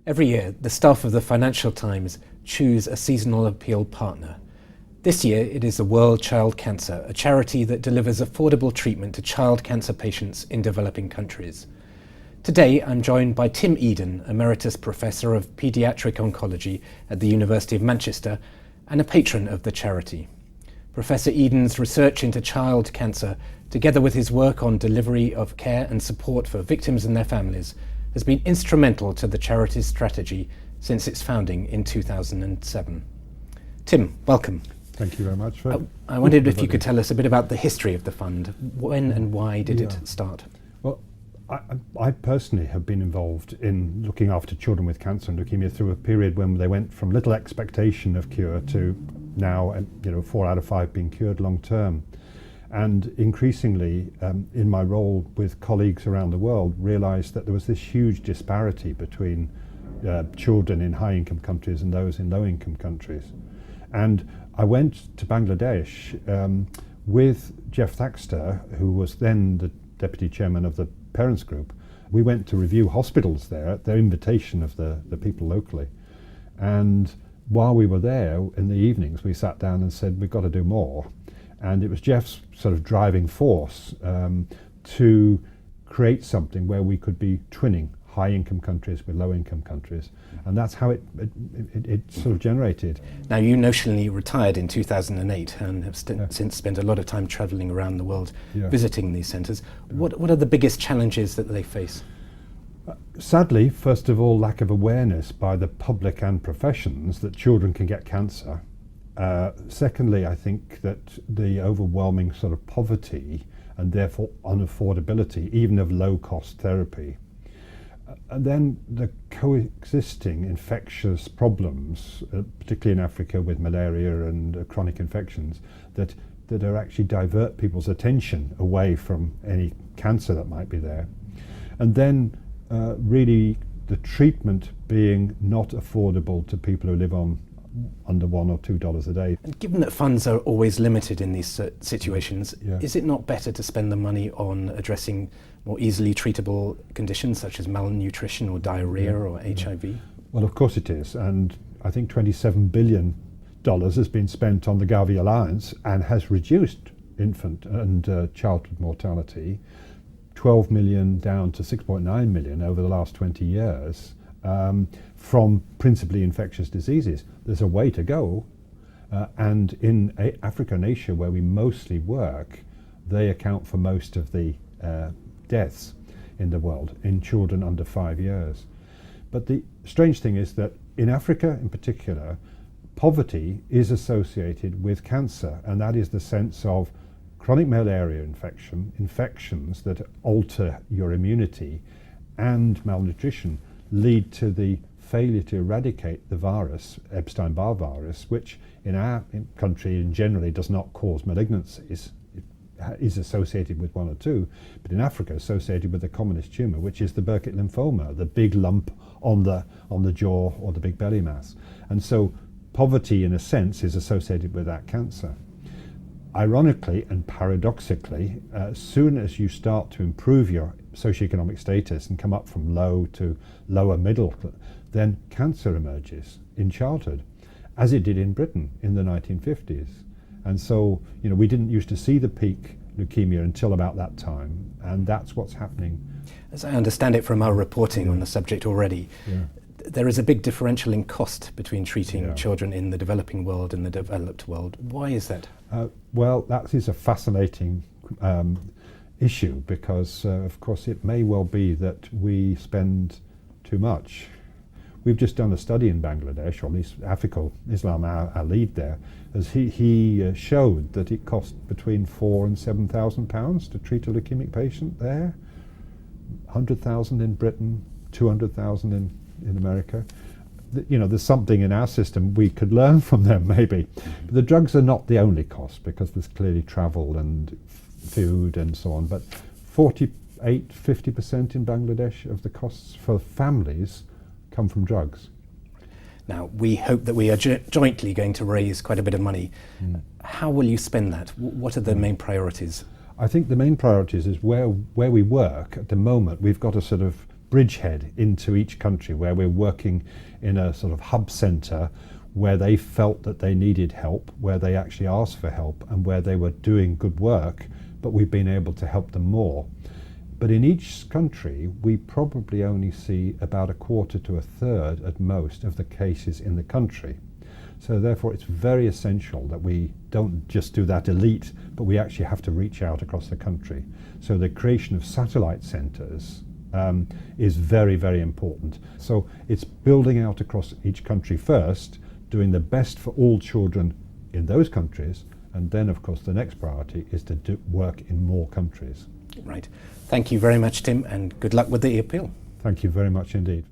Every year, the staff of the Financial Times choose a seasonal appeal partner. This year, it is the World Child Cancer, a charity that delivers affordable treatment to child cancer patients in developing countries. Today, I'm joined by Tim Eden, Emeritus Professor of Paediatric Oncology at the University of Manchester and a patron of the charity. Professor Eden's research into child cancer, together with his work on delivery of care and support for victims and their families, has been instrumental to the charity's strategy since its founding in 2007. Tim, welcome. Thank you very much. I wondered if you could tell us a bit about the history of the fund. When and why did it start? Well, I personally have been involved in looking after children with cancer and leukemia through a period when they went from little expectation of cure to now, 4 out of 5 being cured long term. And increasingly, in my role with colleagues around the world, realised that there was this huge disparity between children in high-income countries and those in low-income countries. And I went to Bangladesh with Jeff Thaxter, who was then the deputy chairman of the parents group. We went to review hospitals there at their invitation of the people locally. And while we were there in the evenings, we sat down and said, we've got to do more. And it was Jeff's sort of driving force to create something where we could be twinning high-income countries with low-income countries. And that's how it sort of generated. Now, you notionally retired in 2008 and have since spent a lot of time travelling around the world visiting these centres. What are the biggest challenges that they face? Sadly, first of all, lack of awareness by the public and professions that children can get cancer. Secondly, I think that the overwhelming sort of poverty and therefore unaffordability, even of low-cost therapy. And then the coexisting infectious problems, particularly in Africa with malaria and chronic infections, that are actually divert people's attention away from any cancer that might be there. And then really the treatment being not affordable to people who live on under $1 or $2 a day. And given that funds are always limited in these situations, is it not better to spend the money on addressing more easily treatable conditions such as malnutrition or diarrhea or HIV? Well, of course it is. And I think $27 billion has been spent on the Gavi Alliance and has reduced infant and childhood mortality, 12 million down to 6.9 million over the last 20 years. From principally infectious diseases. There's a way to go, and in Africa and Asia, where we mostly work, they account for most of the deaths in the world in children under 5 years. But the strange thing is that in Africa in particular, poverty is associated with cancer, and that is the sense of chronic malaria infections that alter your immunity, and malnutrition lead to the failure to eradicate the virus, Epstein-Barr virus, which in our country and generally does not cause malignancies. It is associated with 1 or 2, but in Africa associated with the commonest tumour, which is the Burkitt lymphoma, the big lump on the jaw or the big belly mass. And so poverty, in a sense, is associated with that cancer. Ironically and paradoxically, as soon as you start to improve your socioeconomic status and come up from low to lower middle, then cancer emerges in childhood, as it did in Britain in the 1950s. And so, we didn't used to see the peak leukemia until about that time, and that's what's happening. As I understand it from our reporting on the subject already, there is a big differential in cost between treating children in the developing world and the developed world. Why is that? Well, that is a fascinating issue because, of course, it may well be that we spend too much. We've just done a study in Bangladesh, or at least Afiqul Islam, our lead there, as he showed that it cost between £4,000 and £7,000 to treat a leukemic patient there, 100,000 in Britain, 200,000 in America. There's something in our system we could learn from them, maybe. But the drugs are not the only cost, because there's clearly travel and food and so on. But 50% in Bangladesh of the costs for families come from drugs. Now, we hope that we are jointly going to raise quite a bit of money. How will you spend that? What are the main priorities? I think the main priorities is where we work at the moment. We've got a sort of bridgehead into each country, where we're working in a sort of hub centre where they felt that they needed help, where they actually asked for help, and where they were doing good work, but we've been able to help them more. But in each country, we probably only see about a quarter to a third at most of the cases in the country. So therefore, it's very essential that we don't just do that elite, but we actually have to reach out across the country. So the creation of satellite centres is very, very important. So it's building out across each country first, doing the best for all children in those countries, and then of course the next priority is to do work in more countries. Right. Thank you very much, Tim, and good luck with the appeal. Thank you very much indeed.